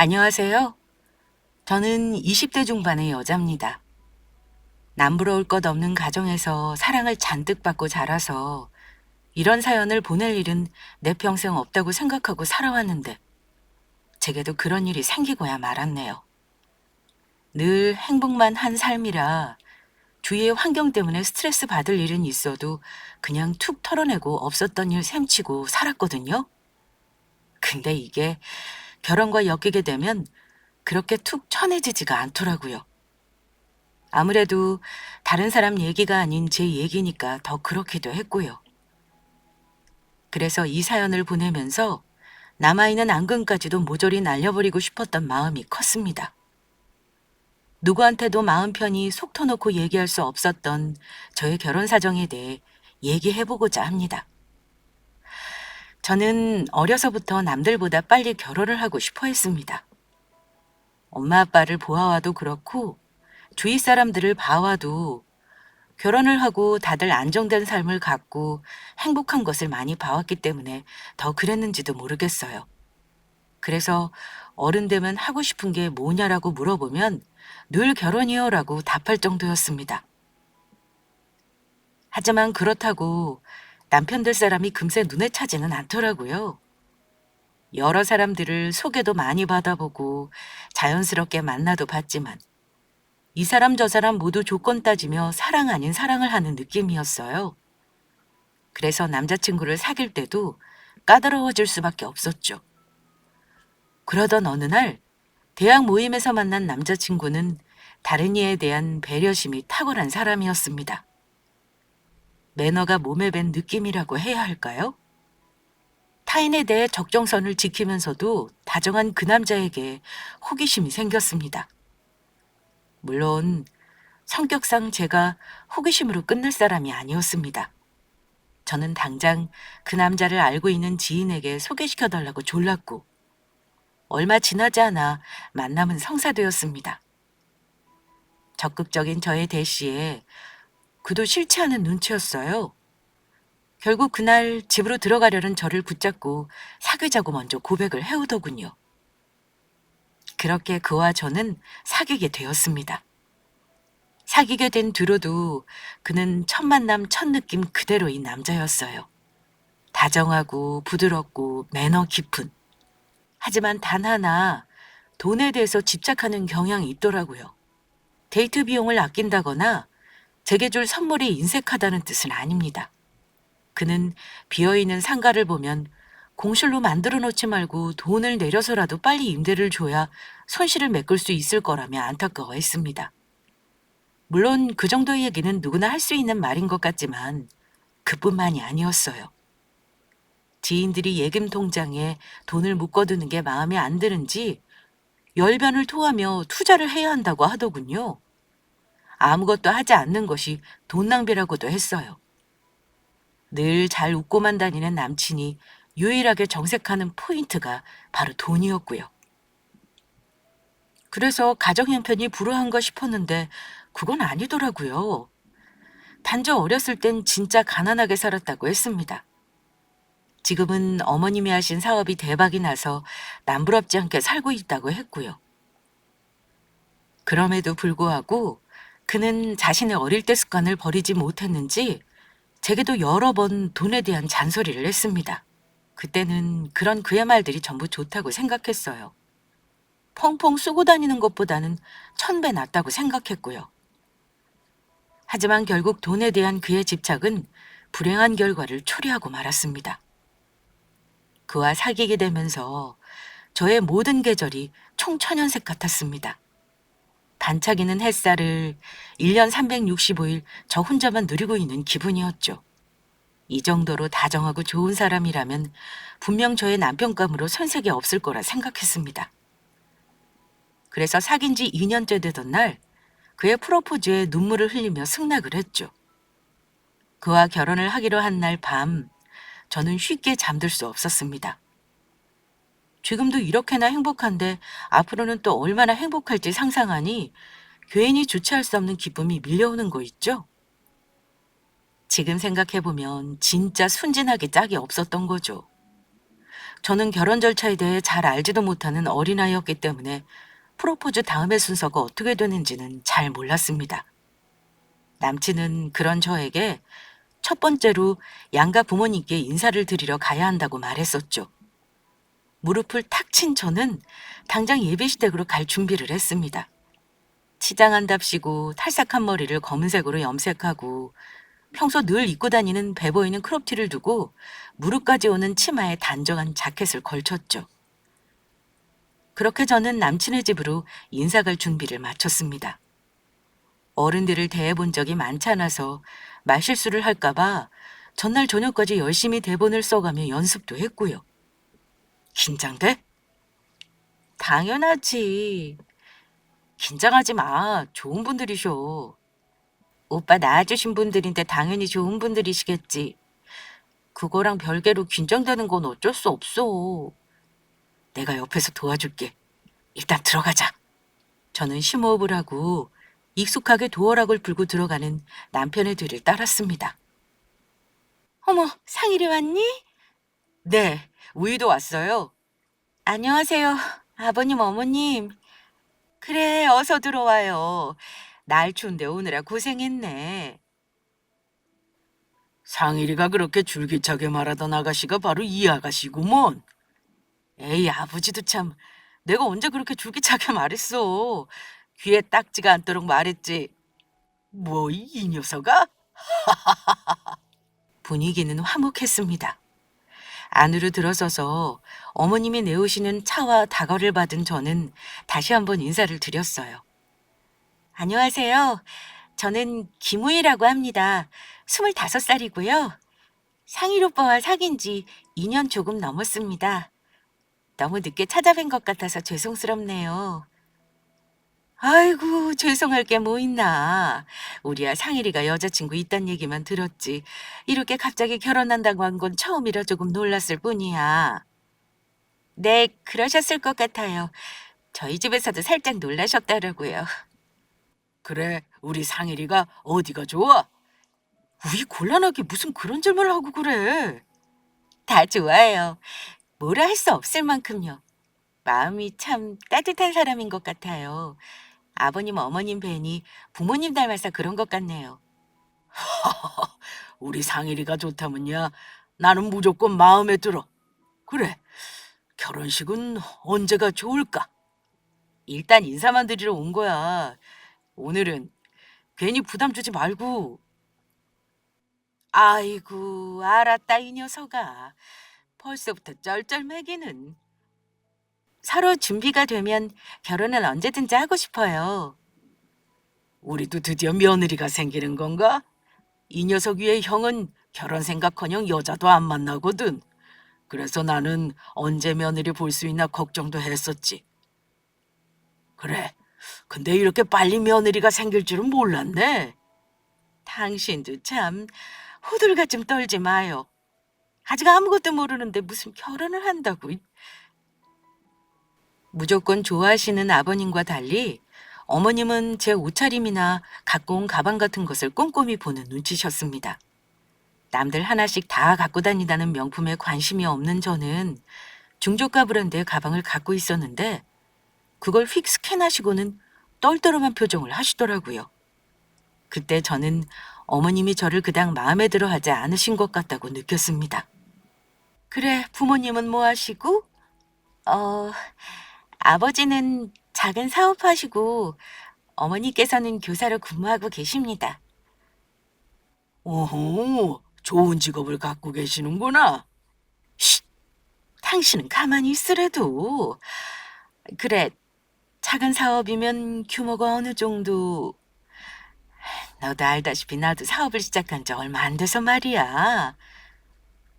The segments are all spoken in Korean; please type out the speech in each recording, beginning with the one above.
안녕하세요. 저는 20대 중반의 여자입니다. 남부러울 것 없는 가정에서 사랑을 잔뜩 받고 자라서 이런 사연을 보낼 일은 내 평생 없다고 생각하고 살아왔는데 제게도 그런 일이 생기고야 말았네요. 늘 행복만 한 삶이라 주위의 환경 때문에 스트레스 받을 일은 있어도 그냥 툭 털어내고 없었던 일 셈치고 살았거든요. 근데 이게 결혼과 엮이게 되면 그렇게 툭 쳐내지지가 않더라고요. 아무래도 다른 사람 얘기가 아닌 제 얘기니까 더 그렇기도 했고요. 그래서 이 사연을 보내면서 남아있는 앙금까지도 모조리 날려버리고 싶었던 마음이 컸습니다. 누구한테도 마음 편히 속 터놓고 얘기할 수 없었던 저의 결혼 사정에 대해 얘기해보고자 합니다. 저는 어려서부터 남들보다 빨리 결혼을 하고 싶어 했습니다. 엄마 아빠를 보아와도 그렇고 주위 사람들을 봐와도 결혼을 하고 다들 안정된 삶을 갖고 행복한 것을 많이 봐왔기 때문에 더 그랬는지도 모르겠어요. 그래서 어른 되면 하고 싶은 게 뭐냐라고 물어보면 늘 결혼이요라고 답할 정도였습니다. 하지만 그렇다고 남편 될 사람이 금세 눈에 차지는 않더라고요. 여러 사람들을 소개도 많이 받아보고 자연스럽게 만나도 봤지만 이 사람 저 사람 모두 조건 따지며 사랑 아닌 사랑을 하는 느낌이었어요. 그래서 남자친구를 사귈 때도 까다로워질 수밖에 없었죠. 그러던 어느 날 대학 모임에서 만난 남자친구는 다른 이에 대한 배려심이 탁월한 사람이었습니다. 매너가 몸에 밴 느낌이라고 해야 할까요? 타인에 대해 적정선을 지키면서도 다정한 그 남자에게 호기심이 생겼습니다. 물론 성격상 제가 호기심으로 끝낼 사람이 아니었습니다. 저는 당장 그 남자를 알고 있는 지인에게 소개시켜달라고 졸랐고 얼마 지나지 않아 만남은 성사되었습니다. 적극적인 저의 대시에 그도 싫지 않은 눈치였어요. 결국 그날 집으로 들어가려는 저를 붙잡고 사귀자고 먼저 고백을 해오더군요. 그렇게 그와 저는 사귀게 되었습니다. 사귀게 된 뒤로도 그는 첫 만남 첫 느낌 그대로인 남자였어요. 다정하고 부드럽고 매너 깊은. 하지만 단 하나 돈에 대해서 집착하는 경향이 있더라고요. 데이트 비용을 아낀다거나 제게 줄 선물이 인색하다는 뜻은 아닙니다. 그는 비어있는 상가를 보면 공실로 만들어 놓지 말고 돈을 내려서라도 빨리 임대를 줘야 손실을 메꿀 수 있을 거라며 안타까워했습니다. 물론 그 정도의 얘기는 누구나 할 수 있는 말인 것 같지만 그뿐만이 아니었어요. 지인들이 예금 통장에 돈을 묶어두는 게 마음에 안 드는지 열변을 토하며 투자를 해야 한다고 하더군요. 아무것도 하지 않는 것이 돈 낭비라고도 했어요. 늘 잘 웃고만 다니는 남친이 유일하게 정색하는 포인트가 바로 돈이었고요. 그래서 가정 형편이 불우한가 싶었는데 그건 아니더라고요. 단지 어렸을 땐 진짜 가난하게 살았다고 했습니다. 지금은 어머님이 하신 사업이 대박이 나서 남부럽지 않게 살고 있다고 했고요. 그럼에도 불구하고 그는 자신의 어릴 때 습관을 버리지 못했는지 제게도 여러 번 돈에 대한 잔소리를 했습니다. 그때는 그런 그의 말들이 전부 좋다고 생각했어요. 펑펑 쓰고 다니는 것보다는 1000배 낫다고 생각했고요. 하지만 결국 돈에 대한 그의 집착은 불행한 결과를 초래하고 말았습니다. 그와 사귀게 되면서 저의 모든 계절이 총천연색 같았습니다. 반짝이는 햇살을 1년 365일 저 혼자만 누리고 있는 기분이었죠. 이 정도로 다정하고 좋은 사람이라면 분명 저의 남편감으로 손색이 없을 거라 생각했습니다. 그래서 사귄 지 2년째 되던 날 그의 프로포즈에 눈물을 흘리며 승낙을 했죠. 그와 결혼을 하기로 한 날 밤 저는 쉽게 잠들 수 없었습니다. 지금도 이렇게나 행복한데 앞으로는 또 얼마나 행복할지 상상하니 괜히 주체할 수 없는 기쁨이 밀려오는 거 있죠? 지금 생각해보면 진짜 순진하기 짝이 없었던 거죠. 저는 결혼 절차에 대해 잘 알지도 못하는 어린아이였기 때문에 프로포즈 다음의 순서가 어떻게 되는지는 잘 몰랐습니다. 남친은 그런 저에게 첫 번째로 양가 부모님께 인사를 드리러 가야 한다고 말했었죠. 무릎을 탁 친 저는 당장 예비시댁으로 갈 준비를 했습니다. 치장한답시고 탈삭한 머리를 검은색으로 염색하고 평소 늘 입고 다니는 배 보이는 크롭티를 두고 무릎까지 오는 치마에 단정한 자켓을 걸쳤죠. 그렇게 저는 남친의 집으로 인사갈 준비를 마쳤습니다. 어른들을 대해본 적이 많지 않아서 말실수를 할까봐 전날 저녁까지 열심히 대본을 써가며 연습도 했고요. 긴장돼? 당연하지. 긴장하지 마. 좋은 분들이셔. 오빠 낳아주신 분들인데 당연히 좋은 분들이시겠지. 그거랑 별개로 긴장되는 건 어쩔 수 없어. 내가 옆에서 도와줄게. 일단 들어가자. 저는 심호흡을 하고 익숙하게 도어락을 불고 들어가는 남편의 뒤를 따랐습니다. 어머, 상일이 왔니? 네, 우이도 왔어요. 안녕하세요. 아버님, 어머님. 그래, 어서 들어와요. 날 추운데 오느라 고생했네. 상일이가 그렇게 줄기차게 말하던 아가씨가 바로 이 아가씨구먼. 에이, 아버지도 참. 내가 언제 그렇게 줄기차게 말했어. 귀에 딱지가 않도록 말했지. 뭐, 이 녀석아? 분위기는 화목했습니다. 안으로 들어서서 어머님이 내오시는 차와 다과를 받은 저는 다시 한번 인사를 드렸어요. 안녕하세요. 저는 김우희라고 합니다. 25살이고요. 상일 오빠와 사귄 지 2년 조금 넘었습니다. 너무 늦게 찾아뵌 것 같아서 죄송스럽네요. 아이고, 죄송할 게 뭐 있나. 우리야 상일이가 여자친구 있단 얘기만 들었지. 이렇게 갑자기 결혼한다고 한 건 처음이라 조금 놀랐을 뿐이야. 네, 그러셨을 것 같아요. 저희 집에서도 살짝 놀라셨더라고요. 그래, 우리 상일이가 어디가 좋아? 우리 곤란하게 무슨 그런 질문을 하고 그래. 다 좋아요. 뭐라 할 수 없을 만큼요. 마음이 참 따뜻한 사람인 것 같아요. 아버님, 어머님 뵈니 부모님 닮아서 그런 것 같네요. 우리 상일이가 좋다면야 나는 무조건 마음에 들어. 그래, 결혼식은 언제가 좋을까? 일단 인사만 드리러 온 거야. 오늘은 괜히 부담 주지 말고. 아이고, 알았다 이 녀석아. 벌써부터 쩔쩔매기는. 서로 준비가 되면 결혼은 언제든지 하고 싶어요. 우리도 드디어 며느리가 생기는 건가? 이 녀석 위에 형은 결혼 생각커녕 여자도 안 만나거든. 그래서 나는 언제 며느리 볼 수 있나 걱정도 했었지. 그래, 근데 이렇게 빨리 며느리가 생길 줄은 몰랐네. 당신도 참 호들갑 좀 떨지 마요. 아직 아무것도 모르는데 무슨 결혼을 한다고. 무조건 좋아하시는 아버님과 달리 어머님은 제 옷차림이나 갖고 온 가방 같은 것을 꼼꼼히 보는 눈치셨습니다. 남들 하나씩 다 갖고 다니다는 명품에 관심이 없는 저는 중저가 브랜드의 가방을 갖고 있었는데 그걸 휙 스캔하시고는 떨떠름한 표정을 하시더라고요. 그때 저는 어머님이 저를 그닥 마음에 들어 하지 않으신 것 같다고 느꼈습니다. 그래, 부모님은 뭐 하시고? 어, 아버지는 작은 사업하시고 어머니께서는 교사로 근무하고 계십니다. 오호, 좋은 직업을 갖고 계시는구나. 쉿, 당신은 가만히 있으래도. 그래, 작은 사업이면 규모가 어느 정도. 너도 알다시피 나도 사업을 시작한 지 얼마 안 돼서 말이야.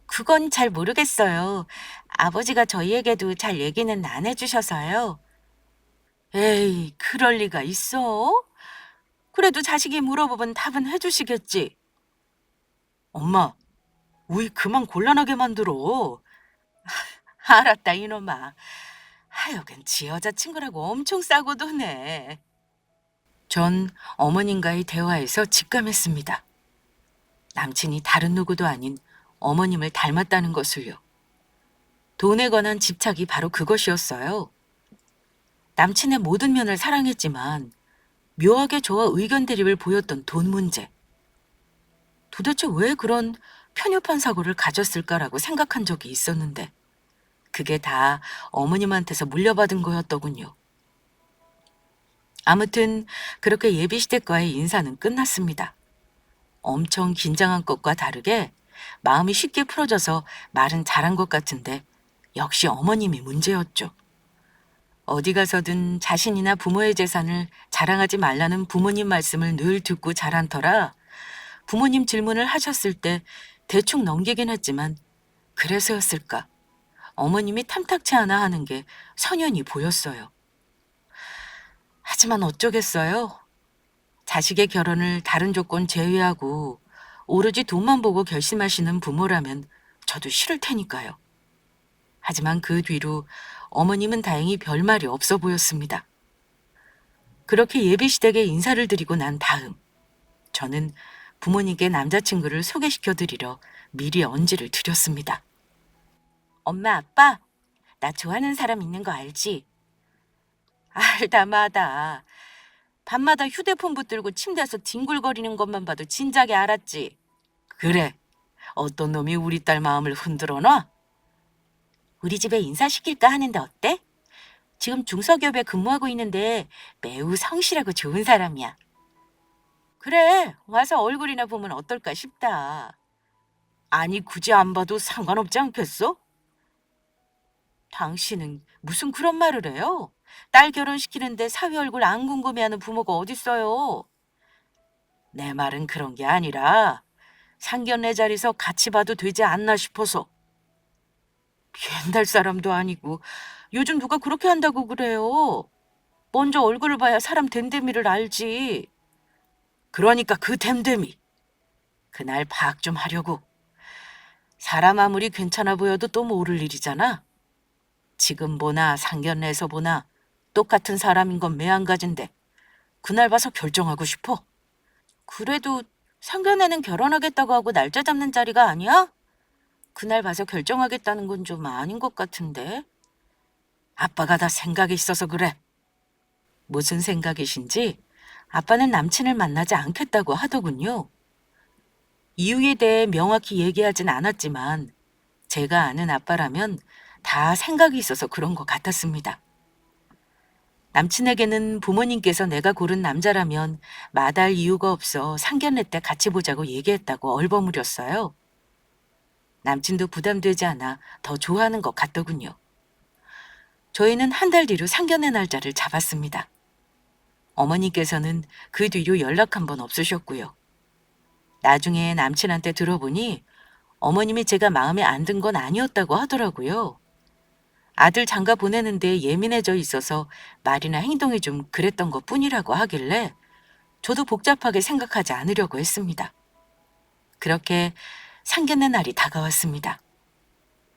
그건 잘 모르겠어요. 아버지가 저희에게도 잘 얘기는 안 해주셔서요. 에이, 그럴 리가 있어? 그래도 자식이 물어보면 답은 해주시겠지. 엄마, 우리 그만 곤란하게 만들어. 알았다, 이놈아. 하여간 지 여자친구라고 엄청 싸고 도네. 전 어머님과의 대화에서 직감했습니다. 남친이 다른 누구도 아닌 어머님을 닮았다는 것을요. 돈에 관한 집착이 바로 그것이었어요. 남친의 모든 면을 사랑했지만 묘하게 저와 의견 대립을 보였던 돈 문제. 도대체 왜 그런 편협한 사고를 가졌을까라고 생각한 적이 있었는데 그게 다 어머님한테서 물려받은 거였더군요. 아무튼 그렇게 예비시댁과의 인사는 끝났습니다. 엄청 긴장한 것과 다르게 마음이 쉽게 풀어져서 말은 잘한 것 같은데 역시 어머님이 문제였죠. 어디 가서든 자신이나 부모의 재산을 자랑하지 말라는 부모님 말씀을 늘 듣고 자란 터라 부모님 질문을 하셨을 때 대충 넘기긴 했지만 그래서였을까? 어머님이 탐탁치 않아 하는 게 선연히 보였어요. 하지만 어쩌겠어요? 자식의 결혼을 다른 조건 제외하고 오로지 돈만 보고 결심하시는 부모라면 저도 싫을 테니까요. 하지만 그 뒤로 어머님은 다행히 별말이 없어 보였습니다. 그렇게 예비시댁에 인사를 드리고 난 다음 저는 부모님께 남자친구를 소개시켜 드리려 미리 언지를 드렸습니다. 엄마, 아빠, 나 좋아하는 사람 있는 거 알지? 알다 마다. 밤마다 휴대폰 붙들고 침대에서 뒹굴거리는 것만 봐도 진작에 알았지. 그래, 어떤 놈이 우리 딸 마음을 흔들어 놔? 우리 집에 인사시킬까 하는데 어때? 지금 중소기업에 근무하고 있는데 매우 성실하고 좋은 사람이야. 그래, 와서 얼굴이나 보면 어떨까 싶다. 아니, 굳이 안 봐도 상관없지 않겠어? 당신은 무슨 그런 말을 해요? 딸 결혼시키는데 사위 얼굴 안 궁금해하는 부모가 어딨어요? 내 말은 그런 게 아니라 상견례 자리에서 같이 봐도 되지 않나 싶어서. 옛날 사람도 아니고 요즘 누가 그렇게 한다고 그래요? 먼저 얼굴을 봐야 사람 됨됨이를 알지. 그러니까 그 됨됨이. 그날 파악 좀 하려고. 사람 아무리 괜찮아 보여도 또 모를 일이잖아. 지금 보나 상견례에서 보나 똑같은 사람인 건 매한가진데 그날 봐서 결정하고 싶어. 그래도 상견례는 결혼하겠다고 하고 날짜 잡는 자리가 아니야? 그날 봐서 결정하겠다는 건 좀 아닌 것 같은데. 아빠가 다 생각이 있어서 그래. 무슨 생각이신지 아빠는 남친을 만나지 않겠다고 하더군요. 이유에 대해 명확히 얘기하진 않았지만 제가 아는 아빠라면 다 생각이 있어서 그런 것 같았습니다. 남친에게는 부모님께서 내가 고른 남자라면 마다할 이유가 없어 상견례 때 같이 보자고 얘기했다고 얼버무렸어요. 남친도 부담되지 않아 더 좋아하는 것 같더군요. 저희는 한 달 뒤로 상견례 날짜를 잡았습니다. 어머니께서는 그 뒤로 연락 한 번 없으셨고요. 나중에 남친한테 들어보니 어머님이 제가 마음에 안 든 건 아니었다고 하더라고요. 아들 장가 보내는데 예민해져 있어서 말이나 행동이 좀 그랬던 것 뿐이라고 하길래 저도 복잡하게 생각하지 않으려고 했습니다. 그렇게 상견례 날이 다가왔습니다.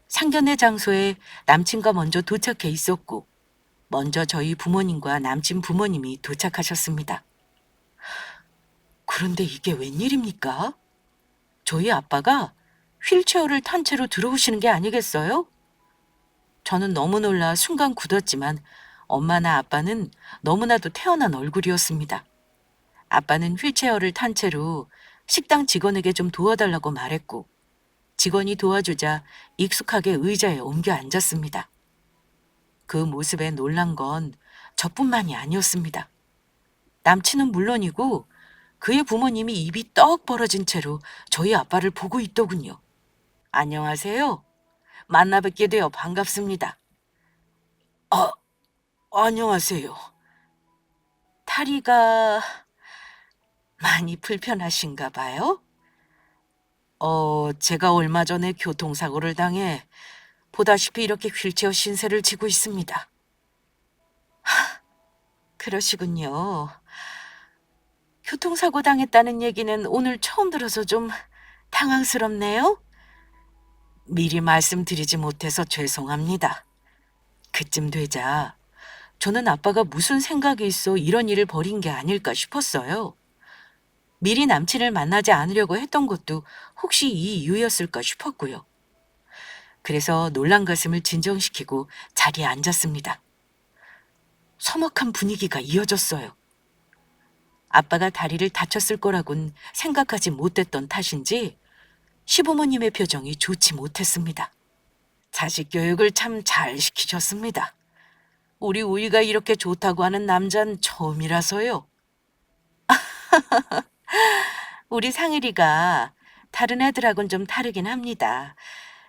상견례 장소에 남친과 먼저 도착해 있었고 먼저 저희 부모님과 남친 부모님이 도착하셨습니다. 그런데 이게 웬일입니까? 저희 아빠가 휠체어를 탄 채로 들어오시는 게 아니겠어요? 저는 너무 놀라 순간 굳었지만 엄마나 아빠는 너무나도 태어난 얼굴이었습니다. 아빠는 휠체어를 탄 채로 식당 직원에게 좀 도와달라고 말했고 직원이 도와주자 익숙하게 의자에 옮겨 앉았습니다. 그 모습에 놀란 건 저뿐만이 아니었습니다. 남친은 물론이고 그의 부모님이 입이 떡 벌어진 채로 저희 아빠를 보고 있더군요. 안녕하세요. 만나 뵙게 되어 반갑습니다. 아, 안녕하세요. 다리가 많이 불편하신가 봐요? 제가 얼마 전에 교통사고를 당해 보다시피 이렇게 휠체어 신세를 지고 있습니다. 그러시군요. 교통사고 당했다는 얘기는 오늘 처음 들어서 좀 당황스럽네요. 미리 말씀드리지 못해서 죄송합니다. 그쯤 되자 저는 아빠가 무슨 생각이 있어 이런 일을 벌인 게 아닐까 싶었어요. 미리 남친을 만나지 않으려고 했던 것도 혹시 이 이유였을까 싶었고요. 그래서 놀란 가슴을 진정시키고 자리에 앉았습니다. 서먹한 분위기가 이어졌어요. 아빠가 다리를 다쳤을 거라곤 생각하지 못했던 탓인지 시부모님의 표정이 좋지 못했습니다. 자식 교육을 참 잘 시키셨습니다. 우리 우이가 이렇게 좋다고 하는 남잔 처음이라서요. 우리 상일이가 다른 애들하고는 좀 다르긴 합니다.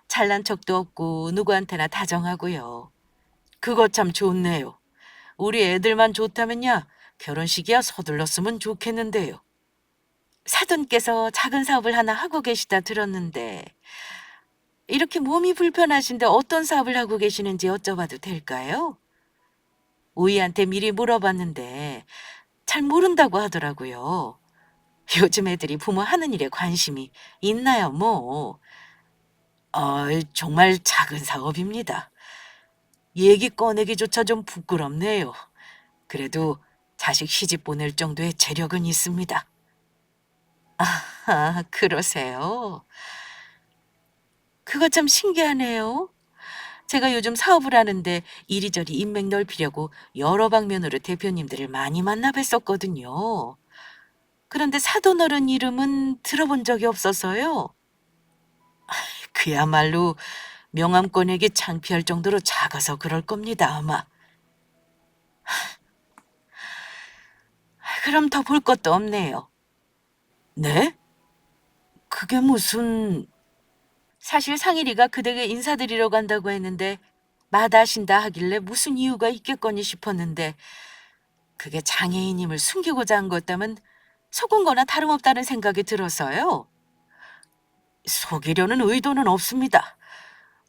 잘난 척도 없고 누구한테나 다정하고요. 그거 참 좋네요. 우리 애들만 좋다면야 결혼식이야 서둘렀으면 좋겠는데요. 사돈께서 작은 사업을 하나 하고 계시다 들었는데 이렇게 몸이 불편하신데 어떤 사업을 하고 계시는지 여쭤봐도 될까요? 우이한테 미리 물어봤는데 잘 모른다고 하더라고요. 요즘 애들이 부모 하는 일에 관심이 있나요, 뭐. 정말 작은 사업입니다. 얘기 꺼내기조차 좀 부끄럽네요. 그래도 자식 시집 보낼 정도의 재력은 있습니다. 아, 그러세요? 그거 참 신기하네요. 제가 요즘 사업을 하는데 이리저리 인맥 넓히려고 여러 방면으로 대표님들을 많이 만나 뵀었거든요. 그런데 사돈어른 이름은 들어본 적이 없어서요. 그야말로 명함 꺼내기 창피할 정도로 작아서 그럴 겁니다, 아마. 그럼 더 볼 것도 없네요. 네? 그게 무슨... 사실 상일이가 그댁에 인사드리러 간다고 했는데 마다하신다 하길래 무슨 이유가 있겠거니 싶었는데 그게 장애인임을 숨기고자 한 것다면 속은 거나 다름없다는 생각이 들어서요. 속이려는 의도는 없습니다.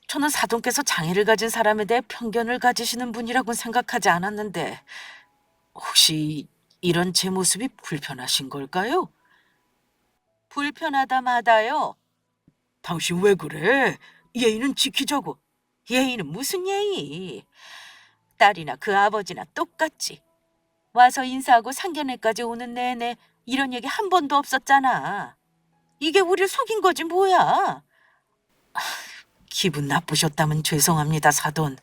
저는 사돈께서 장애를 가진 사람에 대해 편견을 가지시는 분이라고는 생각하지 않았는데 혹시 이런 제 모습이 불편하신 걸까요? 불편하다 마다요. 당신 왜 그래? 예의는 지키자고. 예의는 무슨 예의? 딸이나 그 아버지나 똑같지. 와서 인사하고 상견례까지 오는 내내 이런 얘기 한 번도 없었잖아. 이게 우릴 속인 거지 뭐야. 기분 나쁘셨다면 죄송합니다, 사돈.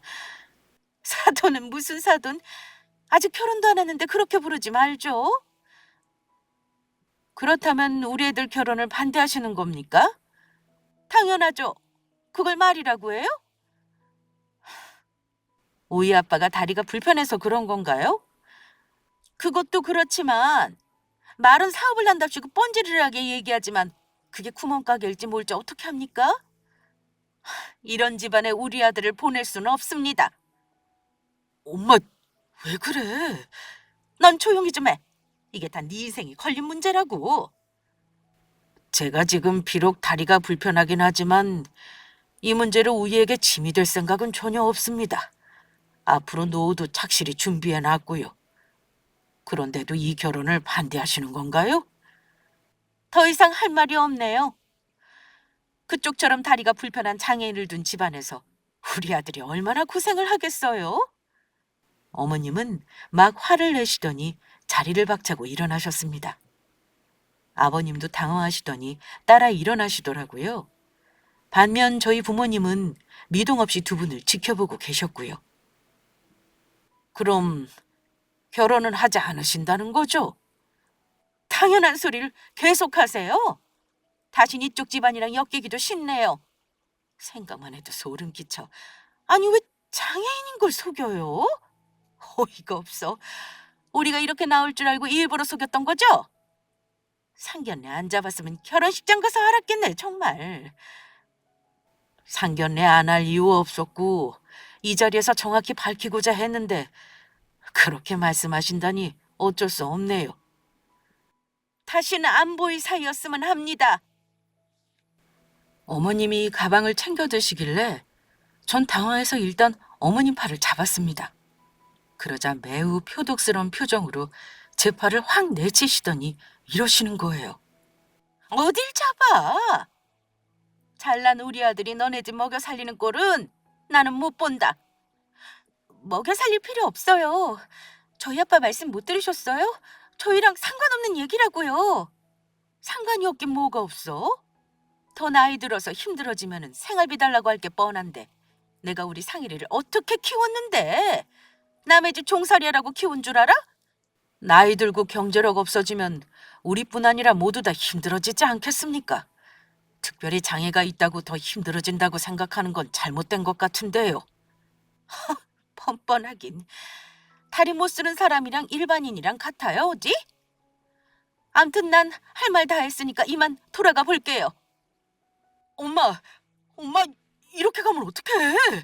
사돈은 무슨 사돈? 아직 결혼도 안 했는데 그렇게 부르지 말죠. 그렇다면 우리 애들 결혼을 반대하시는 겁니까? 당연하죠. 그걸 말이라고 해요? 오이 아빠가 다리가 불편해서 그런 건가요? 그것도 그렇지만 말은 사업을 한답시고 뻔질이하게 얘기하지만 그게 구멍가게일지 뭘지 어떻게 합니까? 이런 집안에 우리 아들을 보낼 수는 없습니다. 엄마, 왜 그래? 넌 조용히 좀 해. 이게 다 네 인생이 걸린 문제라고. 제가 지금 비록 다리가 불편하긴 하지만 이 문제로 우리에게 짐이 될 생각은 전혀 없습니다. 앞으로 노후도 착실히 준비해 놨고요. 그런데도 이 결혼을 반대하시는 건가요? 더 이상 할 말이 없네요. 그쪽처럼 다리가 불편한 장애인을 둔 집안에서 우리 아들이 얼마나 고생을 하겠어요? 어머님은 막 화를 내시더니 자리를 박차고 일어나셨습니다. 아버님도 당황하시더니 따라 일어나시더라고요. 반면 저희 부모님은 미동 없이 두 분을 지켜보고 계셨고요. 그럼 결혼은 하지 않으신다는 거죠? 당연한 소리를 계속하세요. 다신 이쪽 집안이랑 엮이기도 싫네요. 생각만 해도 소름 끼쳐. 아니 왜 장애인인 걸 속여요? 어이가 없어. 우리가 이렇게 나올 줄 알고 일부러 속였던 거죠? 상견례 안 잡았으면 결혼식장 가서 알았겠네 정말. 상견례 안 할 이유 없었고 이 자리에서 정확히 밝히고자 했는데 그렇게 말씀하신다니 어쩔 수 없네요. 다시는 안 보일 사이였으면 합니다. 어머님이 가방을 챙겨 드시길래 전 당황해서 일단 어머님 팔을 잡았습니다. 그러자 매우 표독스러운 표정으로 제 팔을 확 내치시더니 이러시는 거예요. 어딜 잡아? 잘난 우리 아들이 너네 집 먹여 살리는 꼴은 나는 못 본다. 먹여 살릴 필요 없어요. 저희 아빠 말씀 못 들으셨어요? 저희랑 상관없는 얘기라고요. 상관이 없긴 뭐가 없어? 더 나이 들어서 힘들어지면은 생활비 달라고 할 게 뻔한데 내가 우리 상일이를 어떻게 키웠는데? 남의 집 종살이라고 키운 줄 알아? 나이 들고 경제력 없어지면 우리뿐 아니라 모두 다 힘들어지지 않겠습니까? 특별히 장애가 있다고 더 힘들어진다고 생각하는 건 잘못된 것 같은데요. 뻔뻔하긴. 다리 못 쓰는 사람이랑 일반인이랑 같아요, 어디? 암튼 난 할 말 다 했으니까 이만 돌아가 볼게요. 엄마, 엄마, 이렇게 가면 어떡해?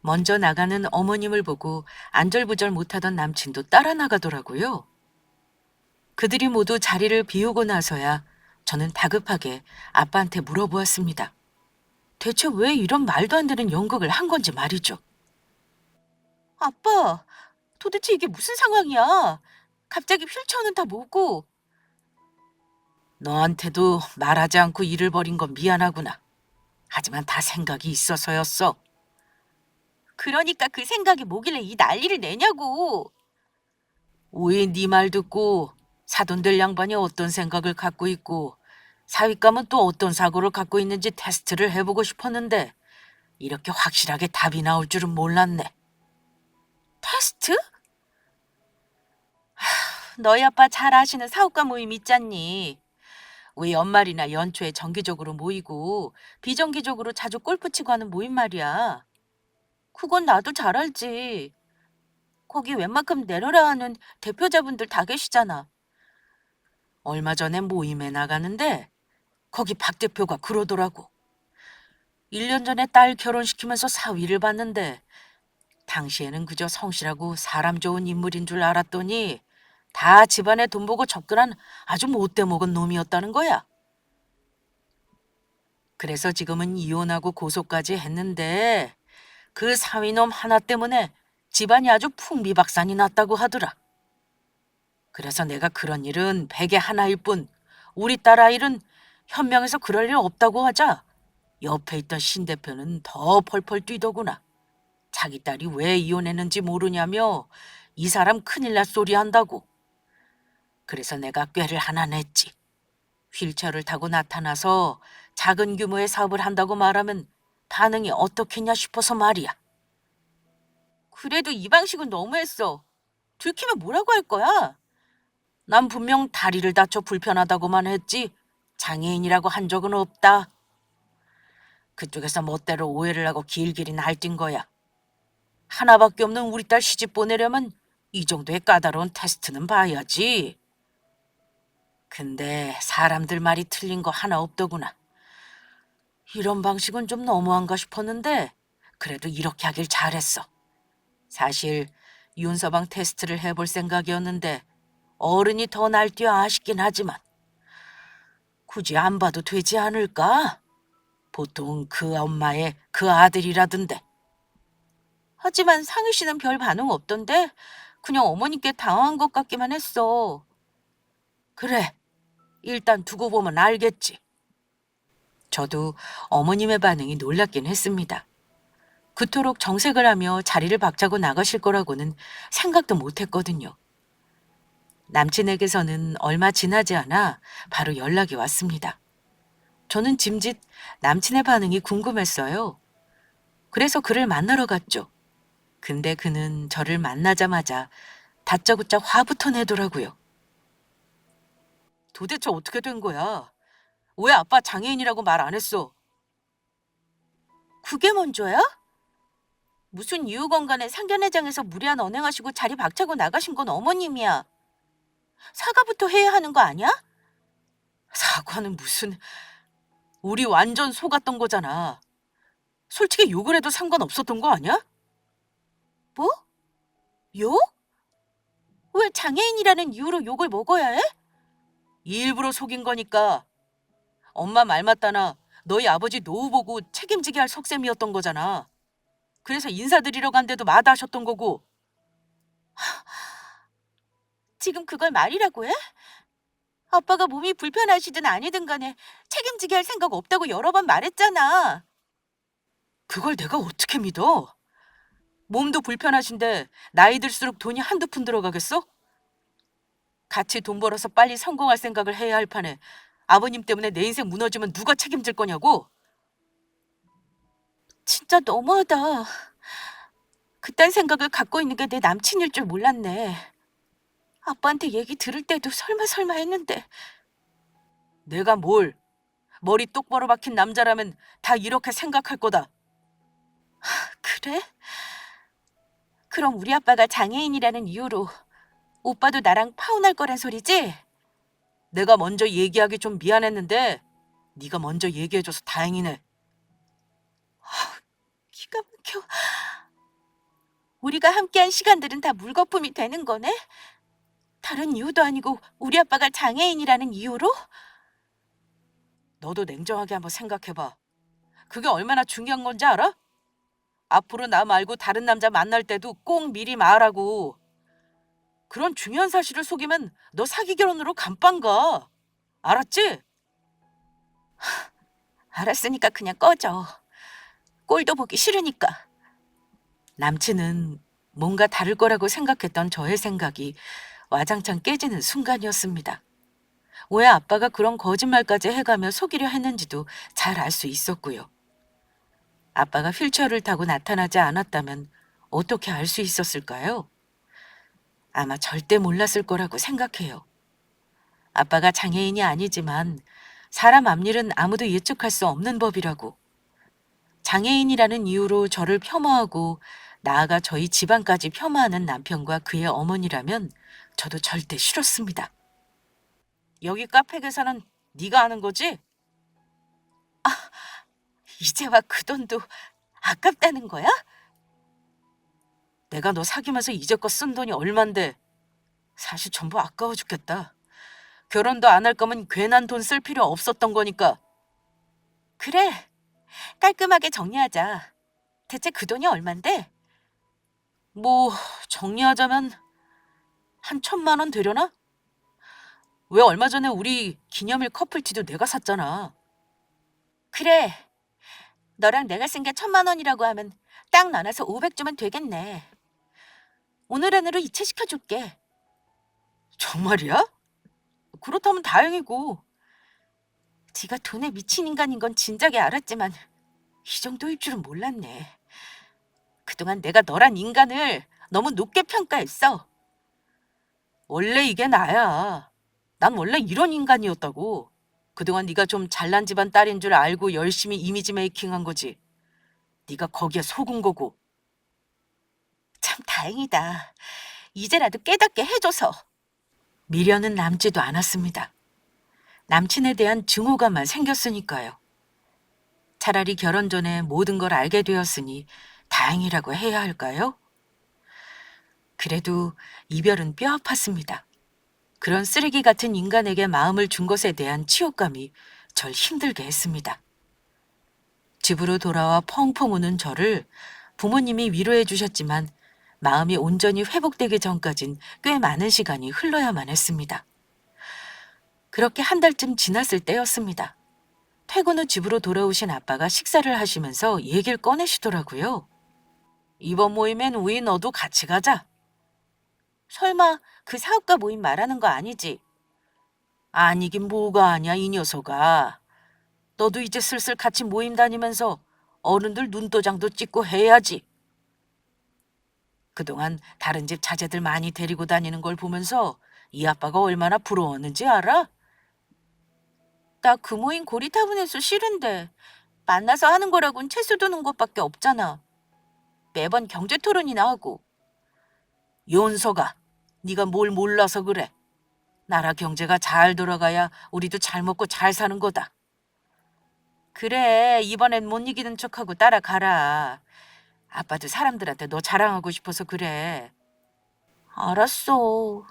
먼저 나가는 어머님을 보고 안절부절 못하던 남친도 따라 나가더라고요. 그들이 모두 자리를 비우고 나서야 저는 다급하게 아빠한테 물어보았습니다. 대체 왜 이런 말도 안 되는 연극을 한 건지 말이죠. 아빠, 도대체 이게 무슨 상황이야? 갑자기 휠체어는 다 뭐고? 너한테도 말하지 않고 일을 벌인 건 미안하구나. 하지만 다 생각이 있어서였어. 그러니까 그 생각이 뭐길래 이 난리를 내냐고. 왜 네 말 듣고 사돈들 양반이 어떤 생각을 갖고 있고 사윗감은 또 어떤 사고를 갖고 있는지 테스트를 해보고 싶었는데 이렇게 확실하게 답이 나올 줄은 몰랐네. 테스트? 너희 아빠 잘 아시는 사업가 모임 있잖니. 왜 연말이나 연초에 정기적으로 모이고 비정기적으로 자주 골프 치고 하는 모임 말이야. 그건 나도 잘 알지. 거기 웬만큼 내려라 하는 대표자분들 다 계시잖아. 얼마 전에 모임에 나가는데 거기 박 대표가 그러더라고. 1년 전에 딸 결혼시키면서 사위를 봤는데 당시에는 그저 성실하고 사람 좋은 인물인 줄 알았더니 다 집안에 돈 보고 접근한 아주 못돼 먹은 놈이었다는 거야. 그래서 지금은 이혼하고 고소까지 했는데 그 사위놈 하나 때문에 집안이 아주 풍비박산이 났다고 하더라. 그래서 내가 그런 일은 백에 하나일 뿐 우리 딸아이는 현명해서 그럴 일 없다고 하자 옆에 있던 신 대표는 더 펄펄 뛰더구나. 자기 딸이 왜 이혼했는지 모르냐며 이 사람 큰일 날 소리 한다고. 그래서 내가 꾀를 하나 냈지. 휠체어를 타고 나타나서 작은 규모의 사업을 한다고 말하면 반응이 어떻겠냐 싶어서 말이야. 그래도 이 방식은 너무했어. 들키면 뭐라고 할 거야? 난 분명 다리를 다쳐 불편하다고만 했지 장애인이라고 한 적은 없다. 그쪽에서 멋대로 오해를 하고 길길이 날뛴 거야. 하나밖에 없는 우리 딸 시집 보내려면 이 정도의 까다로운 테스트는 봐야지. 근데 사람들 말이 틀린 거 하나 없더구나. 이런 방식은 좀 너무한가 싶었는데 그래도 이렇게 하길 잘했어. 사실 윤서방 테스트를 해볼 생각이었는데 어른이 더 날뛰어 아쉽긴 하지만 굳이 안 봐도 되지 않을까? 보통 그 엄마의 그 아들이라던데. 하지만 상희 씨는 별 반응 없던데 그냥 어머니께 당황한 것 같기만 했어. 그래, 일단 두고 보면 알겠지. 저도 어머님의 반응이 놀랍긴 했습니다. 그토록 정색을 하며 자리를 박차고 나가실 거라고는 생각도 못했거든요. 남친에게서는 얼마 지나지 않아 바로 연락이 왔습니다. 저는 짐짓 남친의 반응이 궁금했어요. 그래서 그를 만나러 갔죠. 근데 그는 저를 만나자마자 다짜고짜 화부터 내더라고요. 도대체 어떻게 된 거야? 왜 아빠 장애인이라고 말 안 했어? 그게 먼저야? 무슨 이유건 간에 상견례장에서 무리한 언행하시고 자리 박차고 나가신 건 어머님이야. 사과부터 해야 하는 거 아니야? 사과는 무슨... 우리 완전 속았던 거잖아. 솔직히 욕을 해도 상관없었던 거 아니야? 뭐? 욕? 왜 장애인이라는 이유로 욕을 먹어야 해? 일부러 속인 거니까. 엄마 말 맞다나 너희 아버지 노후 보고 책임지게 할 속셈이었던 거잖아. 그래서 인사드리러 간데도 마다하셨던 거고. 지금 그걸 말이라고 해? 아빠가 몸이 불편하시든 아니든 간에 책임지게 할 생각 없다고 여러 번 말했잖아. 그걸 내가 어떻게 믿어? 몸도 불편하신데 나이 들수록 돈이 한두 푼 들어가겠어? 같이 돈 벌어서 빨리 성공할 생각을 해야 할 판에 아버님 때문에 내 인생 무너지면 누가 책임질 거냐고? 진짜 너무하다. 그딴 생각을 갖고 있는 게 내 남친일 줄 몰랐네. 아빠한테 얘기 들을 때도 설마 했는데. 내가 뭘? 머리 똑바로 박힌 남자라면 다 이렇게 생각할 거다. 그래? 그럼 우리 아빠가 장애인이라는 이유로 오빠도 나랑 파혼할 거란 소리지? 내가 먼저 얘기하기 좀 미안했는데 네가 먼저 얘기해줘서 다행이네. 기가 막혀. 우리가 함께한 시간들은 다 물거품이 되는 거네? 다른 이유도 아니고 우리 아빠가 장애인이라는 이유로? 너도 냉정하게 한번 생각해봐. 그게 얼마나 중요한 건지 알아? 앞으로 나 말고 다른 남자 만날 때도 꼭 미리 말하고. 그런 중요한 사실을 속이면 너 사기 결혼으로 감방 가. 알았지? 알았으니까 그냥 꺼져. 꼴도 보기 싫으니까. 남친은 뭔가 다를 거라고 생각했던 저의 생각이 와장창 깨지는 순간이었습니다. 왜 아빠가 그런 거짓말까지 해가며 속이려 했는지도 잘 알 수 있었고요. 아빠가 휠체어를 타고 나타나지 않았다면 어떻게 알 수 있었을까요? 아마 절대 몰랐을 거라고 생각해요. 아빠가 장애인이 아니지만 사람 앞일은 아무도 예측할 수 없는 법이라고. 장애인이라는 이유로 저를 폄하하고 나아가 저희 집안까지 폄하하는 남편과 그의 어머니라면 저도 절대 싫었습니다. 여기 카페 계산은 네가 하는 거지? 이제와 그 돈도 아깝다는 거야? 내가 너 사귀면서 이제껏 쓴 돈이 얼만데 사실 전부 아까워 죽겠다. 결혼도 안 할 거면 괜한 돈 쓸 필요 없었던 거니까. 그래, 깔끔하게 정리하자. 대체 그 돈이 얼만데? 뭐 정리하자면 한 1,000만 원 되려나? 왜 얼마 전에 우리 기념일 커플티도 내가 샀잖아. 그래, 너랑 내가 쓴 게 1,000만 원이라고 하면 딱 나눠서 500 주면 되겠네. 오늘 안으로 이체시켜줄게. 정말이야? 그렇다면 다행이고. 네가 돈에 미친 인간인 건 진작에 알았지만 이 정도일 줄은 몰랐네. 그동안 내가 너란 인간을 너무 높게 평가했어. 원래 이게 나야. 난 원래 이런 인간이었다고. 그동안 네가 좀 잘난 집안 딸인 줄 알고 열심히 이미지 메이킹한 거지. 네가 거기에 속은 거고. 참 다행이다. 이제라도 깨닫게 해줘서. 미련은 남지도 않았습니다. 남친에 대한 증오감만 생겼으니까요. 차라리 결혼 전에 모든 걸 알게 되었으니 다행이라고 해야 할까요? 그래도 이별은 뼈 아팠습니다. 그런 쓰레기 같은 인간에게 마음을 준 것에 대한 치욕감이 절 힘들게 했습니다. 집으로 돌아와 펑펑 우는 저를 부모님이 위로해 주셨지만 마음이 온전히 회복되기 전까진 꽤 많은 시간이 흘러야만 했습니다. 그렇게 한 달쯤 지났을 때였습니다. 퇴근 후 집으로 돌아오신 아빠가 식사를 하시면서 얘기를 꺼내시더라고요. 이번 모임엔 우리 너도 같이 가자. 설마 그 사업가 모임 말하는 거 아니지? 아니긴 뭐가 아니야 이 녀석아. 너도 이제 슬슬 같이 모임 다니면서 어른들 눈도장도 찍고 해야지. 그동안 다른 집 자제들 많이 데리고 다니는 걸 보면서 이 아빠가 얼마나 부러웠는지 알아? 나 그 모임 고리타분해서 싫은데 만나서 하는 거라곤 채소 두는 것밖에 없잖아. 매번 경제 토론이나 하고. 윤서가 네가 뭘 몰라서 그래. 나라 경제가 잘 돌아가야 우리도 잘 먹고 잘 사는 거다. 그래, 이번엔 못 이기는 척하고 따라가라. 아빠도 사람들한테 너 자랑하고 싶어서 그래. 알았어.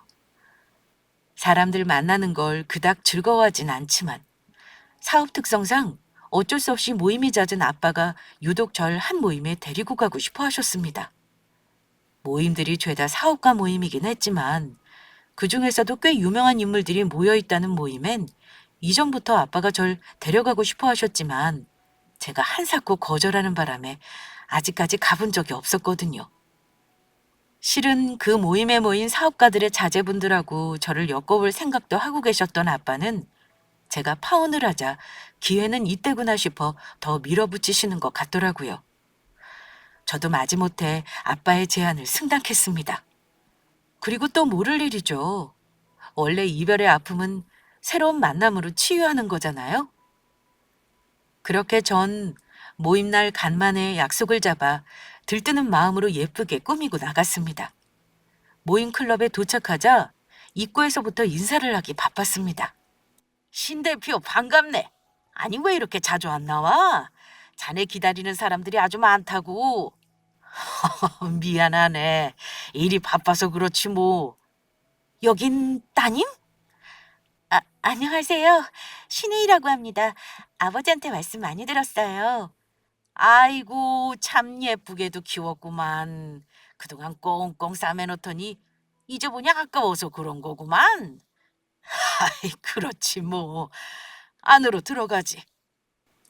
사람들 만나는 걸 그닥 즐거워하진 않지만 사업 특성상 어쩔 수 없이 모임이 잦은 아빠가 유독 절 한 모임에 데리고 가고 싶어 하셨습니다. 모임들이 죄다 사업가 모임이긴 했지만 그중에서도 꽤 유명한 인물들이 모여있다는 모임엔 이전부터 아빠가 절 데려가고 싶어 하셨지만 제가 한사코 거절하는 바람에 아직까지 가본 적이 없었거든요. 실은 그 모임에 모인 사업가들의 자제분들하고 저를 엮어볼 생각도 하고 계셨던 아빠는 제가 파혼을 하자 기회는 이때구나 싶어 더 밀어붙이시는 것 같더라고요. 저도 마지못해 아빠의 제안을 승낙했습니다. 그리고 또 모를 일이죠. 원래 이별의 아픔은 새로운 만남으로 치유하는 거잖아요. 그렇게 전 모임날 간만에 약속을 잡아 들뜨는 마음으로 예쁘게 꾸미고 나갔습니다. 모임 클럽에 도착하자 입구에서부터 인사를 하기 바빴습니다. 신 대표 반갑네. 아니 왜 이렇게 자주 안 나와? 자네 기다리는 사람들이 아주 많다고. 미안하네. 일이 바빠서 그렇지 뭐. 여긴 따님? 안녕하세요. 신우이라고 합니다. 아버지한테 말씀 많이 들었어요. 아이고, 참 예쁘게도 키웠구만. 그동안 꽁꽁 싸매놓더니 잊어보니 아까워서 그런 거구만. 아이, 그렇지 뭐. 안으로 들어가지.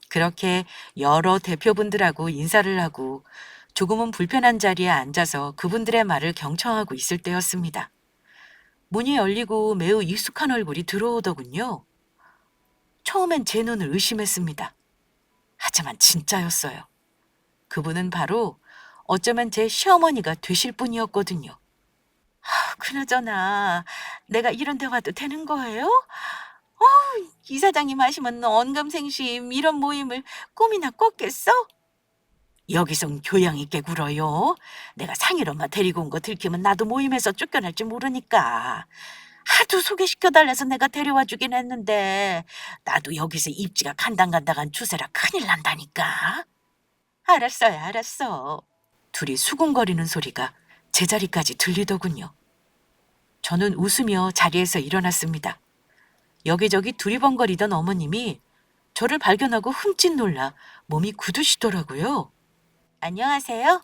그렇게 여러 대표분들하고 인사를 하고 조금은 불편한 자리에 앉아서 그분들의 말을 경청하고 있을 때였습니다. 문이 열리고 매우 익숙한 얼굴이 들어오더군요. 처음엔 제 눈을 의심했습니다. 하지만 진짜였어요. 그분은 바로 어쩌면 제 시어머니가 되실 분이었거든요. 그나저나 내가 이런 데 와도 되는 거예요? 이사장님 하시면 언감생심 이런 모임을 꿈이나 꿨겠어? 여기선 교양 있게 굴어요. 내가 상일엄마 데리고 온 거 들키면 나도 모임에서 쫓겨날지 모르니까. 하도 소개시켜달래서 내가 데려와 주긴 했는데 나도 여기서 입지가 간당간당한 추세라 큰일 난다니까. 알았어요, 알았어. 둘이 수군거리는 소리가 제자리까지 들리더군요. 저는 웃으며 자리에서 일어났습니다. 여기저기 두리번거리던 어머님이 저를 발견하고 흠칫 놀라 몸이 굳으시더라고요. 안녕하세요?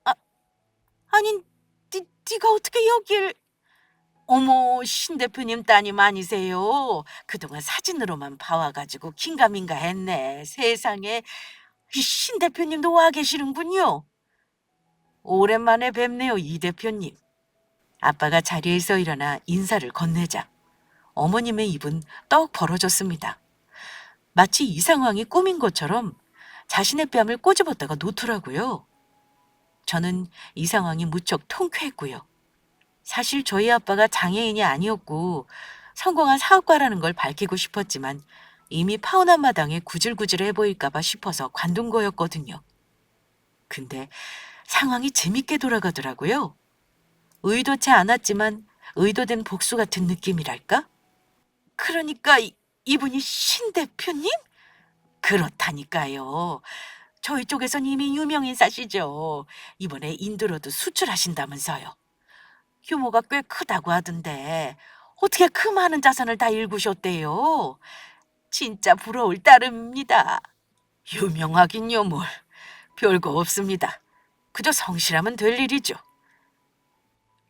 아, 아니, 네가 어떻게 여길... 어머, 신 대표님 따님 아니세요? 그동안 사진으로만 봐와가지고 긴가민가 했네. 세상에, 이 신 대표님도 와 계시는군요. 오랜만에 뵙네요, 이 대표님. 아빠가 자리에서 일어나 인사를 건네자 어머님의 입은 떡 벌어졌습니다. 마치 이 상황이 꿈인 것처럼 자신의 뺨을 꼬집었다가 놓더라고요. 저는 이 상황이 무척 통쾌했고요. 사실 저희 아빠가 장애인이 아니었고 성공한 사업가라는 걸 밝히고 싶었지만 이미 파혼한 마당에 구질구질해 보일까 봐 싶어서 관둔 거였거든요. 근데 상황이 재밌게 돌아가더라고요. 의도치 않았지만 의도된 복수 같은 느낌이랄까? 그러니까 이분이 신 대표님? 그렇다니까요. 저희 쪽에선 이미 유명 인사시죠. 이번에 인도로도 수출하신다면서요. 규모가 꽤 크다고 하던데 어떻게 그 많은 자산을 다 일구셨대요? 진짜 부러울 따름입니다. 유명하긴요 뭘. 별거 없습니다. 그저 성실하면 될 일이죠.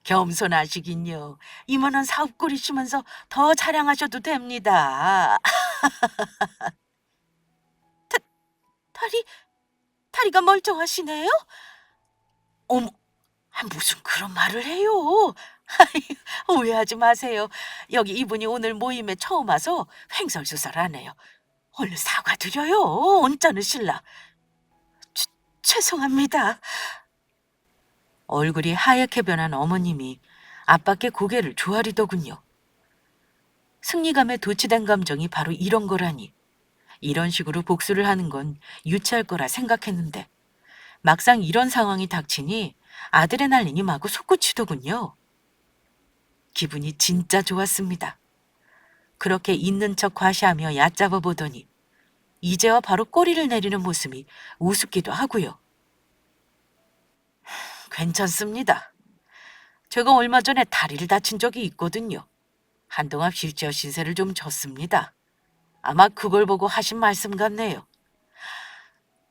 겸손하시긴요. 이만한 사업 꾸리시면서 더 자랑하셔도 됩니다. 다리, 다리가 멀쩡하시네요? 어머, 무슨 그런 말을 해요? 오해하지 마세요. 여기 이분이 오늘 모임에 처음 와서 횡설수설하네요. 얼른 사과드려요. 언짢으실라. 죄송합니다. 얼굴이 하얗게 변한 어머님이 아빠께 고개를 조아리더군요. 승리감에 도취된 감정이 바로 이런 거라니. 이런 식으로 복수를 하는 건 유치할 거라 생각했는데 막상 이런 상황이 닥치니 아드레날린이 마구 솟구치더군요. 기분이 진짜 좋았습니다. 그렇게 있는 척 과시하며 얕잡아 보더니 이제와 바로 꼬리를 내리는 모습이 우습기도 하고요. 괜찮습니다. 제가 얼마 전에 다리를 다친 적이 있거든요. 한동안 휠체어 신세를 좀 졌습니다. 아마 그걸 보고 하신 말씀 같네요.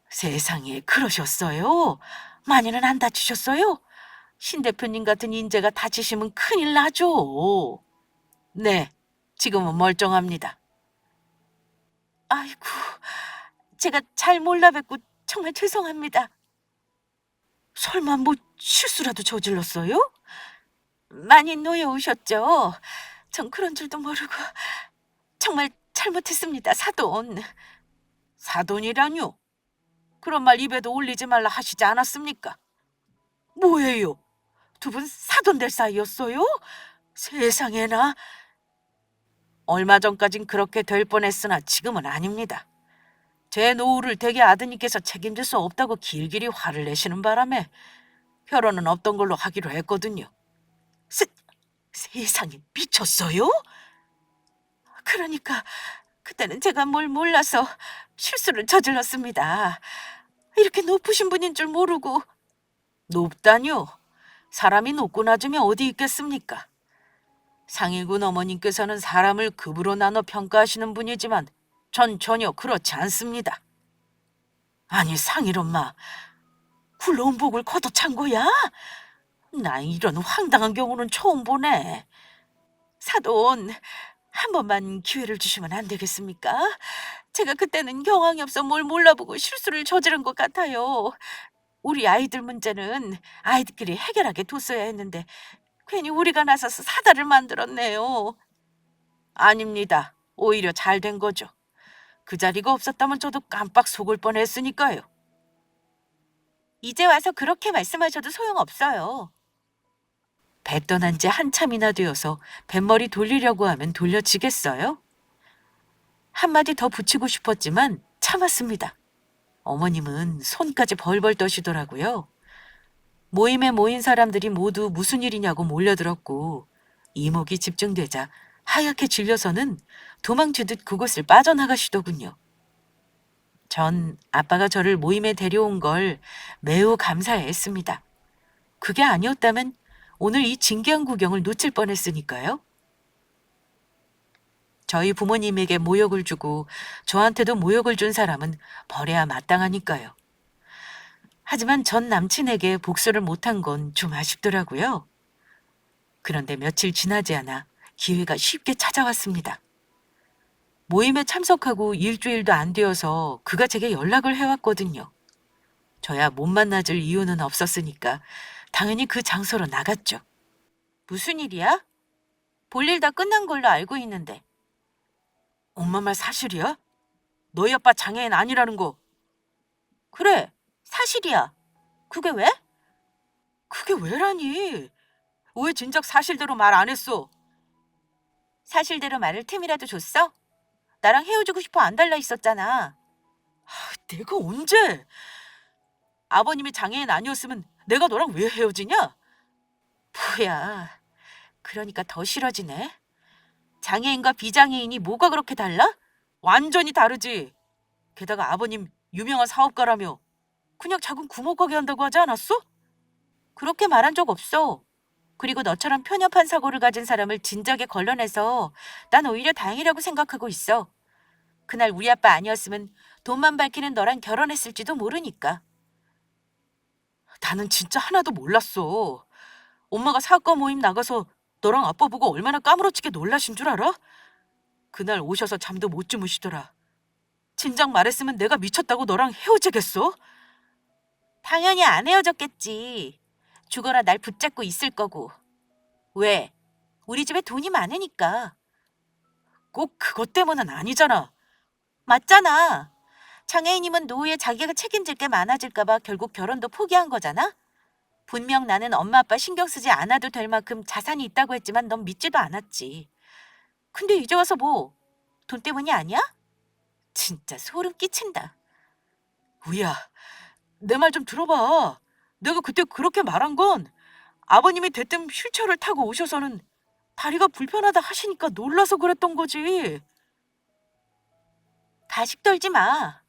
세상에 그러셨어요? 많이는 안 다치셨어요? 신 대표님 같은 인재가 다치시면 큰일 나죠. 네, 지금은 멀쩡합니다. 아이고, 제가 잘 몰라 뵙고 정말 죄송합니다. 설마 뭐 실수라도 저질렀어요? 많이 놓여오셨죠? 전 그런 줄도 모르고 정말 잘못했습니다, 사돈. 사돈이라뇨? 그런 말 입에도 올리지 말라 하시지 않았습니까? 뭐예요? 두 분 사돈 될 사이였어요? 세상에나. 얼마 전까진 그렇게 될 뻔했으나 지금은 아닙니다. 제 노후를 대개 아드님께서 책임질 수 없다고 길길이 화를 내시는 바람에 결혼은 없던 걸로 하기로 했거든요. 세, 세상에 미쳤어요? 그러니까 그때는 제가 뭘 몰라서 실수를 저질렀습니다. 이렇게 높으신 분인 줄 모르고. 높다뇨? 사람이 높고 낮으면 어디 있겠습니까? 상일군 어머님께서는 사람을 급으로 나눠 평가하시는 분이지만 전 전혀 그렇지 않습니다. 아니 상일 엄마, 굴러온 복을 걷어찬 거야? 나 이런 황당한 경우는 처음 보네. 사돈, 한 번만 기회를 주시면 안 되겠습니까? 제가 그때는 경황이 없어 뭘 몰라보고 실수를 저지른 것 같아요. 우리 아이들 문제는 아이들끼리 해결하게 뒀어야 했는데 괜히 우리가 나서서 사달을 만들었네요. 아닙니다. 오히려 잘 된 거죠. 그 자리가 없었다면 저도 깜빡 속을 뻔했으니까요. 이제 와서 그렇게 말씀하셔도 소용없어요. 배 떠난 지 한참이나 되어서 뱃머리 돌리려고 하면 돌려지겠어요? 한마디 더 붙이고 싶었지만 참았습니다. 어머님은 손까지 벌벌 떠시더라고요. 모임에 모인 사람들이 모두 무슨 일이냐고 몰려들었고 이목이 집중되자 하얗게 질려서는 도망치듯 그곳을 빠져나가시더군요. 전 아빠가 저를 모임에 데려온 걸 매우 감사해했습니다. 그게 아니었다면 오늘 이 진기한 구경을 놓칠 뻔했으니까요. 저희 부모님에게 모욕을 주고 저한테도 모욕을 준 사람은 벌해야 마땅하니까요. 하지만 전 남친에게 복수를 못한 건 좀 아쉽더라고요. 그런데 며칠 지나지 않아 기회가 쉽게 찾아왔습니다. 모임에 참석하고 일주일도 안 되어서 그가 제게 연락을 해왔거든요. 저야 못 만나줄 이유는 없었으니까 당연히 그 장소로 나갔죠. 무슨 일이야? 볼일 다 끝난 걸로 알고 있는데. 엄마 말 사실이야? 너희 아빠 장애인 아니라는 거. 그래, 사실이야. 그게 왜? 그게 왜라니? 왜 진작 사실대로 말 안 했어? 사실대로 말을 틈이라도 줬어? 나랑 헤어지고 싶어 안 달라 있었잖아. 내가 언제? 아버님이 장애인 아니었으면 내가 너랑 왜 헤어지냐? 뭐야, 그러니까 더 싫어지네. 장애인과 비장애인이 뭐가 그렇게 달라? 완전히 다르지. 게다가 아버님 유명한 사업가라며 그냥 작은 구멍가게 한다고 하지 않았어? 그렇게 말한 적 없어. 그리고 너처럼 편협한 사고를 가진 사람을 진작에 걸러내서 난 오히려 다행이라고 생각하고 있어. 그날 우리 아빠 아니었으면 돈만 밝히는 너랑 결혼했을지도 모르니까. 나는 진짜 하나도 몰랐어. 엄마가 사과 모임 나가서 너랑 아빠 보고 얼마나 까무러치게 놀라신 줄 알아? 그날 오셔서 잠도 못 주무시더라. 진작 말했으면 내가 미쳤다고 너랑 헤어지겠어? 당연히 안 헤어졌겠지. 죽어라 날 붙잡고 있을 거고. 왜? 우리 집에 돈이 많으니까. 꼭 그것 때문은 아니잖아. 맞잖아. 장애인이면 노후에 자기가 책임질 게 많아질까 봐 결국 결혼도 포기한 거잖아? 분명 나는 엄마 아빠 신경 쓰지 않아도 될 만큼 자산이 있다고 했지만 넌 믿지도 않았지. 근데 이제 와서 뭐? 돈 때문이 아니야? 진짜 소름 끼친다. 우야, 내 말 좀 들어봐. 내가 그때 그렇게 말한 건 아버님이 대뜸 휠체어를 타고 오셔서는 다리가 불편하다 하시니까 놀라서 그랬던 거지. 가식 떨지 마.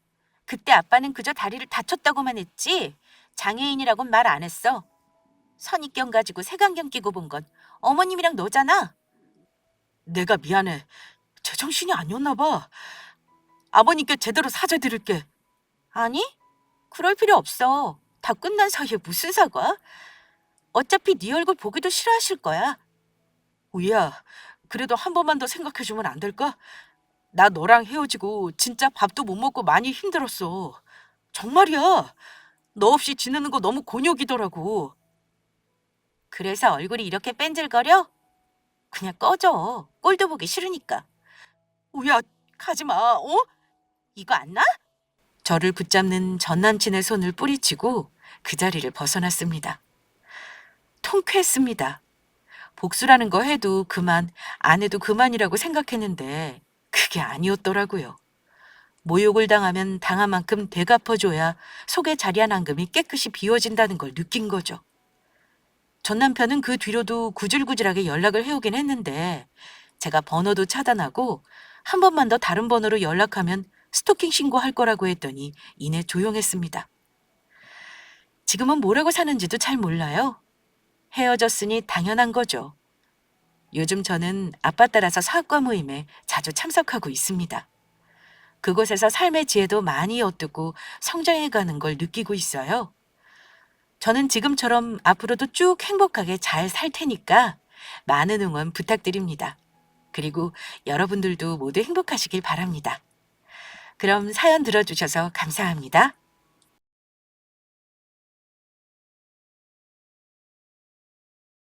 그때 아빠는 그저 다리를 다쳤다고만 했지 장애인이라고는 말 안 했어. 선입견 가지고 색안경 끼고 본 건 어머님이랑 너잖아. 내가 미안해. 제정신이 아니었나 봐. 아버님께 제대로 사죄드릴게. 아니, 그럴 필요 없어. 다 끝난 사이에 무슨 사과? 어차피 네 얼굴 보기도 싫어하실 거야. 우야, 그래도 한 번만 더 생각해주면 안 될까? 나 너랑 헤어지고 진짜 밥도 못 먹고 많이 힘들었어. 정말이야. 너 없이 지내는 거 너무 곤욕이더라고. 그래서 얼굴이 이렇게 뺀질거려? 그냥 꺼져. 꼴도 보기 싫으니까. 우야, 가지 마, 어? 이거 안 나? 저를 붙잡는 전 남친의 손을 뿌리치고 그 자리를 벗어났습니다. 통쾌했습니다. 복수라는 거 해도 그만, 안 해도 그만이라고 생각했는데 그게 아니었더라고요. 모욕을 당하면 당한 만큼 되갚아줘야 속의 자리한 앙금이 깨끗이 비워진다는 걸 느낀 거죠. 전 남편은 그 뒤로도 구질구질하게 연락을 해오긴 했는데 제가 번호도 차단하고 한 번만 더 다른 번호로 연락하면 스토킹 신고할 거라고 했더니 이내 조용했습니다. 지금은 뭐라고 사는지도 잘 몰라요. 헤어졌으니 당연한 거죠. 요즘 저는 아빠 따라서 사학과 모임에 자주 참석하고 있습니다. 그곳에서 삶의 지혜도 많이 얻고 성장해가는 걸 느끼고 있어요. 저는 지금처럼 앞으로도 쭉 행복하게 잘 살 테니까 많은 응원 부탁드립니다. 그리고 여러분들도 모두 행복하시길 바랍니다. 그럼 사연 들어주셔서 감사합니다.